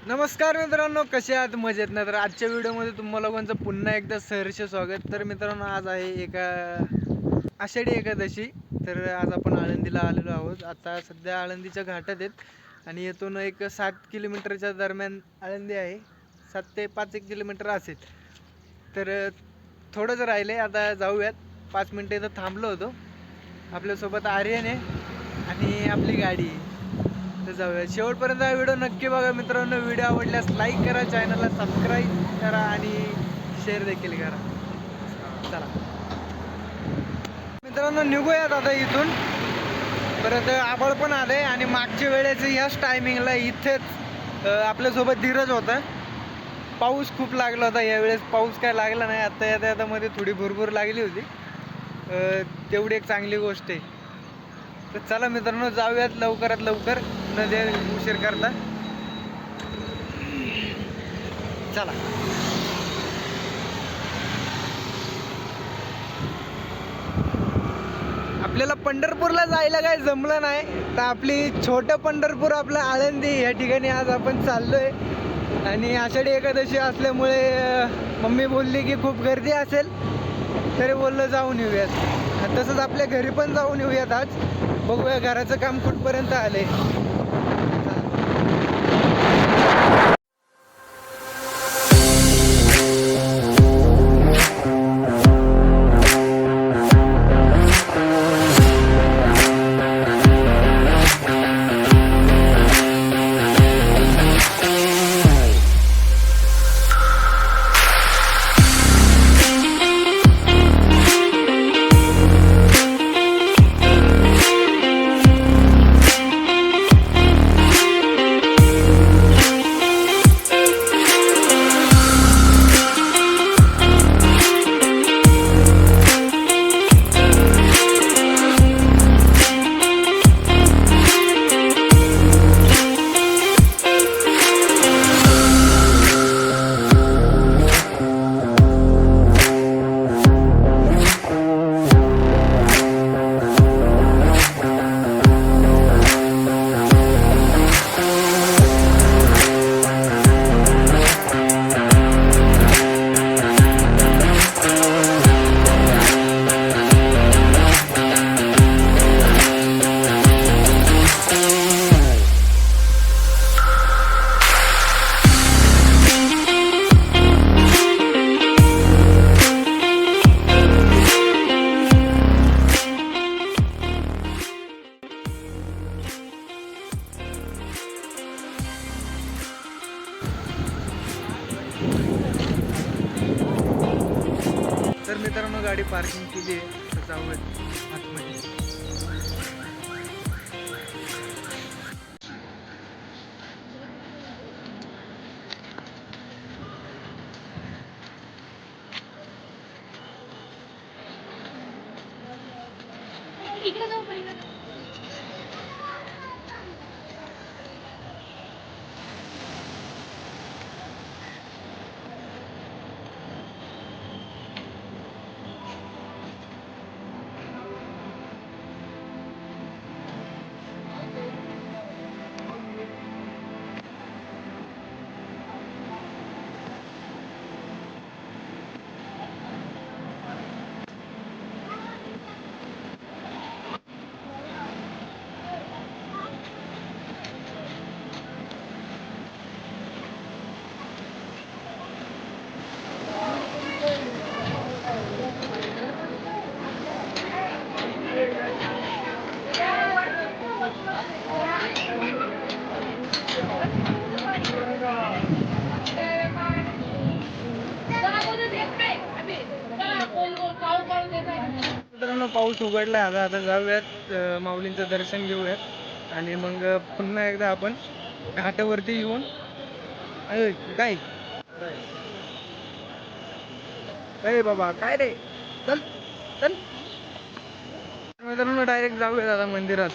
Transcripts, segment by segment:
नमस्कार मित्रांनो, कसे आहात? मजेत ना? तर आजच्या व्हिडिओमध्ये तुम्हाला लोकांचं पुन्हा एकदा सहर्ष स्वागत. तर मित्रांनो, आज आहे आषाढी एकादशी. तर आज आपण आळंदीला आलेलो आहोत. आता सध्या आळंदीच्या घाटात आहेत आणि येथून एक 7 किलोमीटरच्या दरम्यान आळंदी आहे. 7 ते 5 किलोमीटर असेल. तर थोडंच राहिले, आता जाऊयात. 5 मिनटं इथं थांबलो होतो. आपल्यासोबत आर्यन आहे आणि आपली गाडी आहे. तर जाऊया शेवटपर्यंत. हा व्हिडिओ नक्की बघा मित्रांनो. व्हिडिओ आवडल्यास लाईक करा, चॅनलला सबस्क्राईब करा आणि शेअर देखील करा. चला मित्रांनो, निघूयात आता इथून. परत आभाळ पण आलंय आणि मागच्या वेळेस ह्याच टायमिंगला इथेच आपल्यासोबत धीरज होता. पाऊस खूप लागला होता. यावेळेस पाऊस काय लागला नाही. आता येता मध्ये थोडी भुरभुर लागली होती. तेवढी एक चांगली गोष्ट आहे. तर चला मित्रांनो, जाऊयात लवकरात लवकर, न दे उशीर करता. चला. आपल्याला पंढरपूरला जायला काय जमलं नाही, तर आपली छोटं पंढरपूर आपलं आळंदी या ठिकाणी आज आपण चाललोय. आणि आषाढी एकादशी असल्यामुळे मम्मी बोलली की खूप गर्दी असेल, तरी बोललं जाऊन येऊयात. तसंच आपल्या घरी पण जाऊन येऊयात आज. बघूया घराचं काम कुठपर्यंत आलंय. तर मित्रांनो, गाडी पार्किंग केली आहे. तर जाऊयात आतमध्ये. इकडे जाऊ पहिलं. मित्रांनो, पाऊस उघडला. आता जाऊयात, माऊलींचं दर्शन घेऊयात आणि मग पुन्हा एकदा आपण घाटावरती येऊन. अरे काय अरे बाबा, काय रे? चल चल मित्रांनो, डायरेक्ट जाऊयात आता मंदिरात.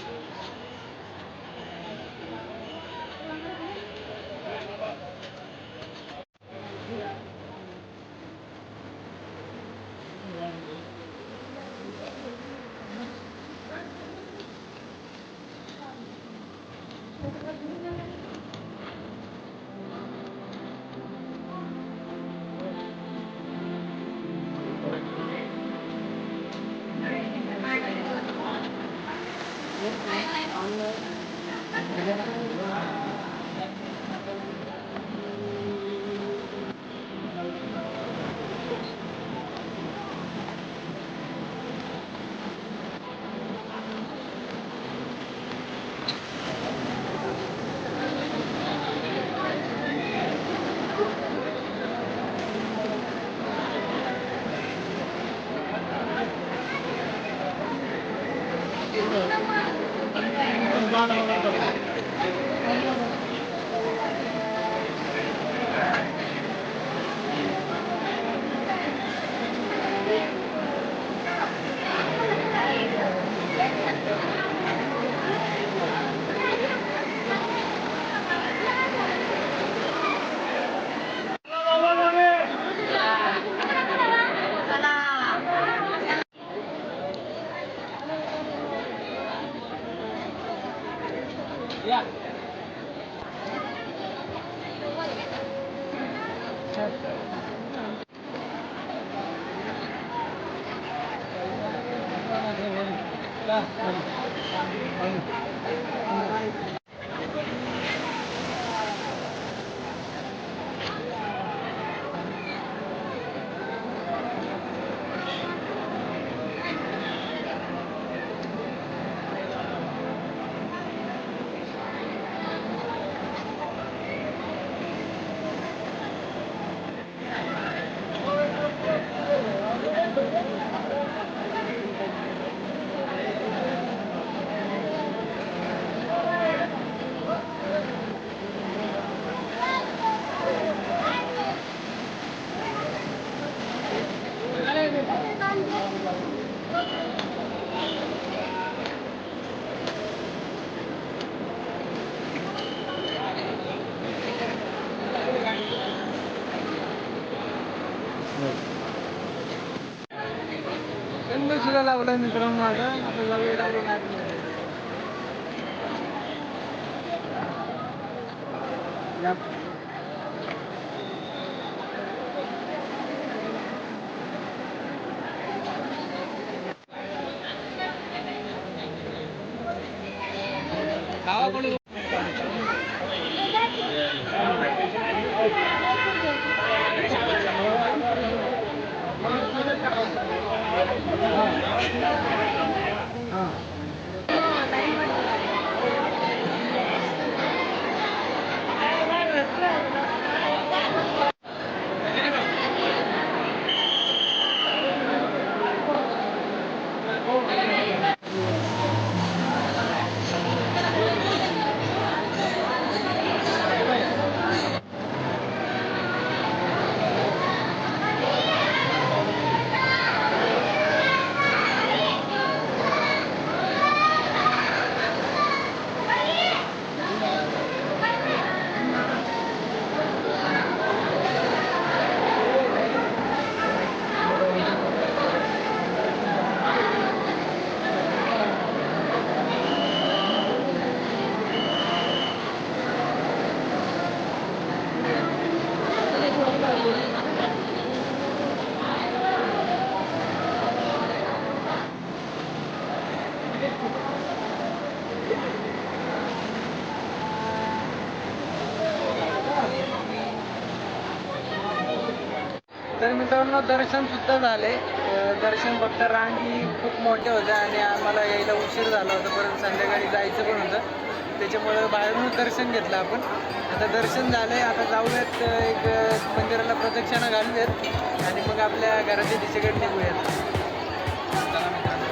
सुद्धा लावलाय मित्रांनो. आता जाऊया डायरेक्ट आतमध्ये. गावाकडून तर मित्रांनो दर्शन सुद्धा झाले. दर्शन फक्त रांगी खूप मोठ्या होत्या आणि आम्हाला यायला उशीर झाला होता. परत संध्याकाळी जायचं पण होतं, त्याच्यामुळं बाहेरूनच दर्शन घेतलं आपण. आता दर्शन झालंय. आता जाऊयात एक मंदिराला प्रदक्षिणा घालूयात आणि मग आपल्या घराच्या दिशेकडे निघूयात. चला मित्रांनो.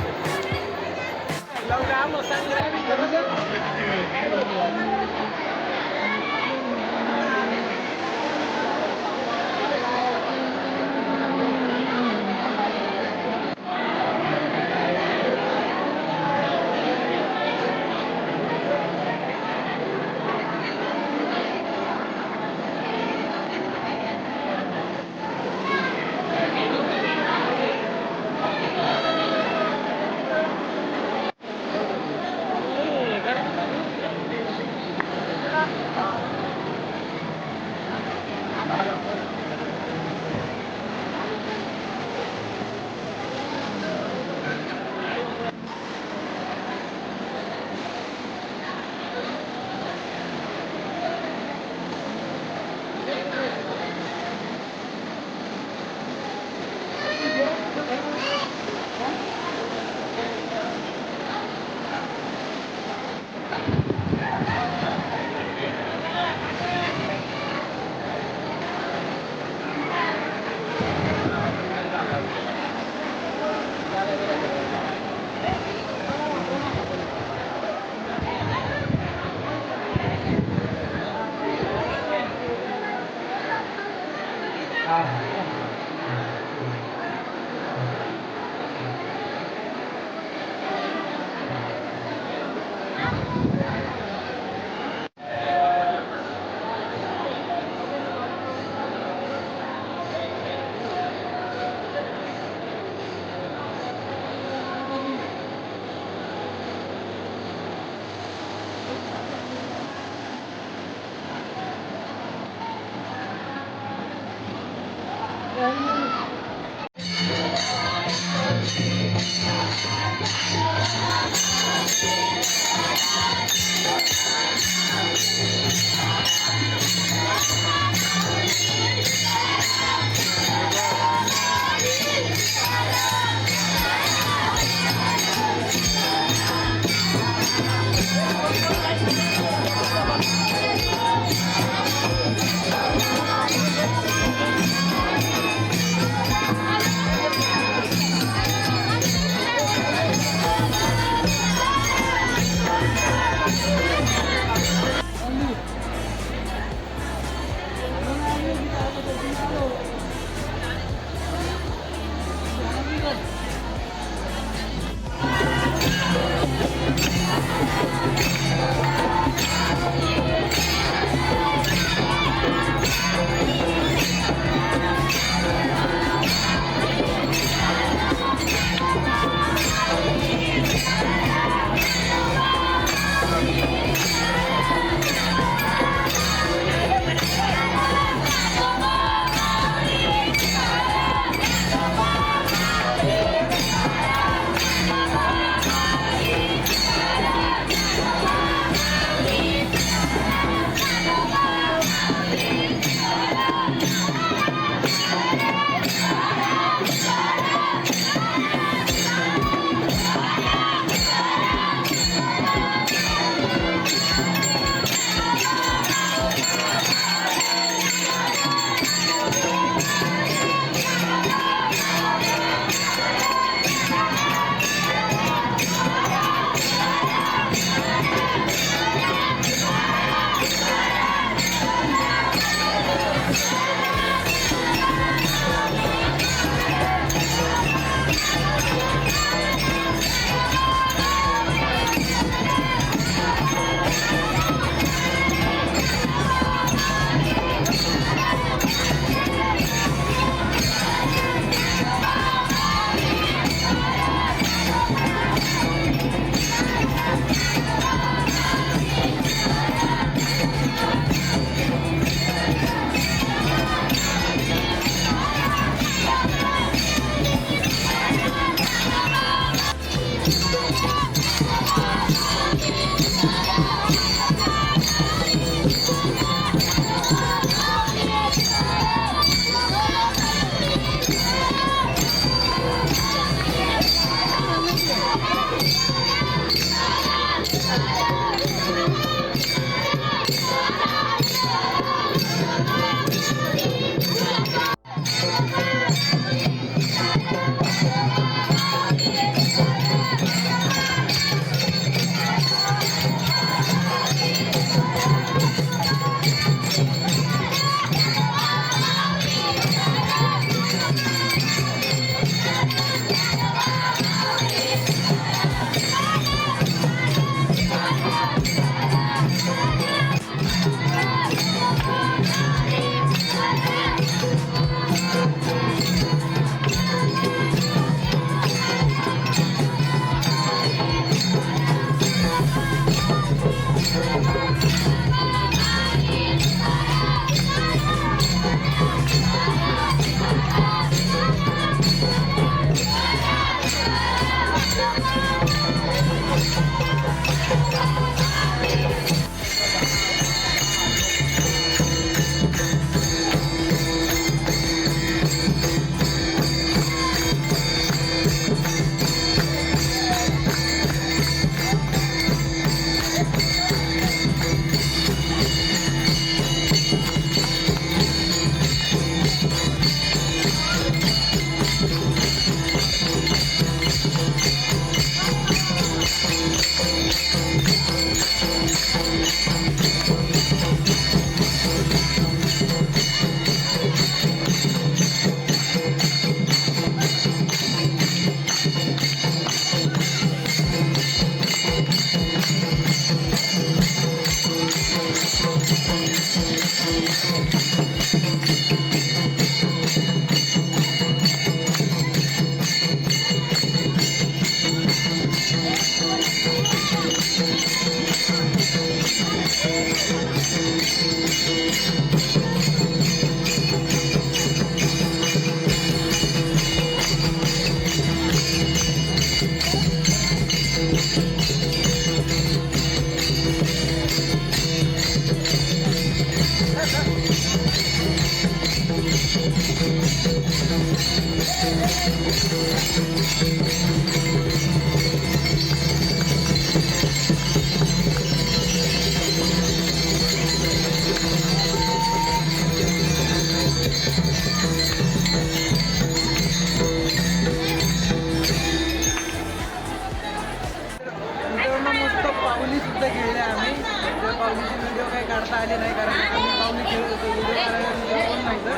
मित्रांनो मस्त पावली सुद्धा खेळले आम्ही. त्या पावलीचे व्हिडिओ काही काढता आले नाही कारण आम्ही पावली खेळत होतो. व्हिडिओ करायला व्हिडिओ पण नव्हतं.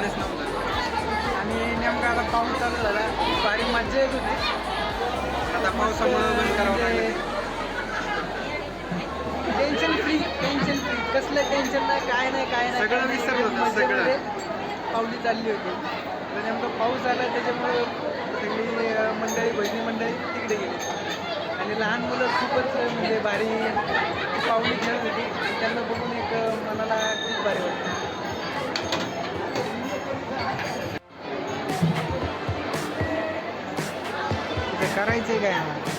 आणि नेमका आता पाऊस चालू झाला. भारी मजा येत होती. आता पावसामुळे बंद करावं लागलं. टेन्शन फ्री कसलं टेन्शन नाही काय नाही सगळं विसरलं होतं, सगळं. मजेमध्ये पावली चालली होती. तर नेमका पाऊस आला त्याच्यामुळे सगळी मंडळी बहिणी मंडळी तिकडे गेली आणि लहान मुलं खूपच म्हणजे भारी पावली खेळत होती. त्यांना बघून एक मनाला खूप भारी वाटतं. करायचंय काय आम्हाला.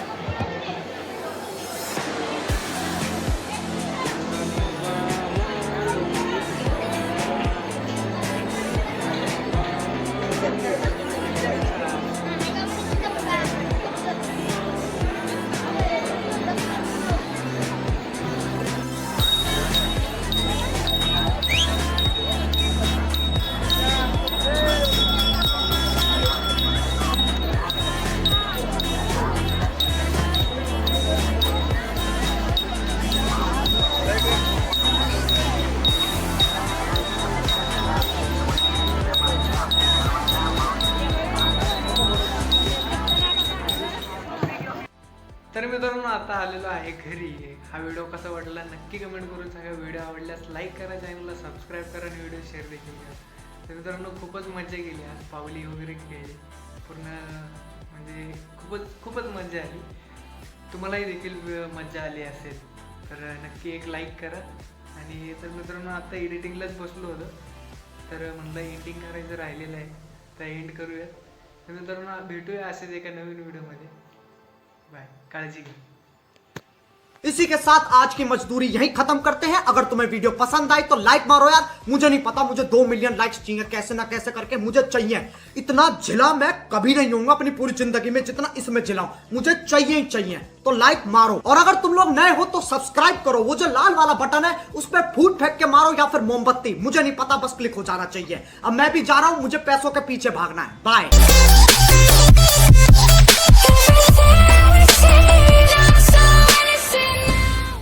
तर मित्रांनो आता आलेलो आहे घरी. हा व्हिडिओ कसा वाटला नक्की कमेंट करून सांगा. व्हिडिओ आवडल्यास लाईक करा, चॅनलला सबस्क्राईब करा आणि व्हिडिओ शेअर देखील करा. तर मित्रांनो खूपच मजा केली आज. पावली वगैरे खेळली पूर्ण म्हणजे खूपच मजा आली. तुम्हालाही देखील मजा आली असेल तर नक्की एक लाईक करा. आणि तर मित्रांनो आता एडिटिंगलाच बसलो होतो तर म्हणलं एडिटिंग करायचं राहिलेलं आहे तर एंड करूयात. तर मित्रांनो भेटूया असेच एका नवीन व्हिडिओमध्ये. बाय. काळजी घ्या. इसी के साथ आज की मजदूरी यहीं खत्म करते हैं. अगर तुम्हें वीडियो पसंद आई तो लाइक मारो यार. मुझे नहीं पता, मुझे 2 मिलियन लाइक्स चाहिए कैसे ना कैसे करके मुझे चाहिए. इतना झिला मैं कभी नहीं होऊंगा अपनी पूरी जिंदगी में जितना इसमें झिलाऊं. मुझे चाहिए ही चाहिए. तो लाइक मारो और अगर तुम लोग नए हो तो सब्सक्राइब करो. वो जो लाल वाला बटन है उस पर फूट फेंक के मारो या फिर मोमबत्ती, मुझे नहीं पता, बस क्लिक हो जाना चाहिए. अब मैं भी जा रहा हूं, मुझे पैसों के पीछे भागना है. बाय.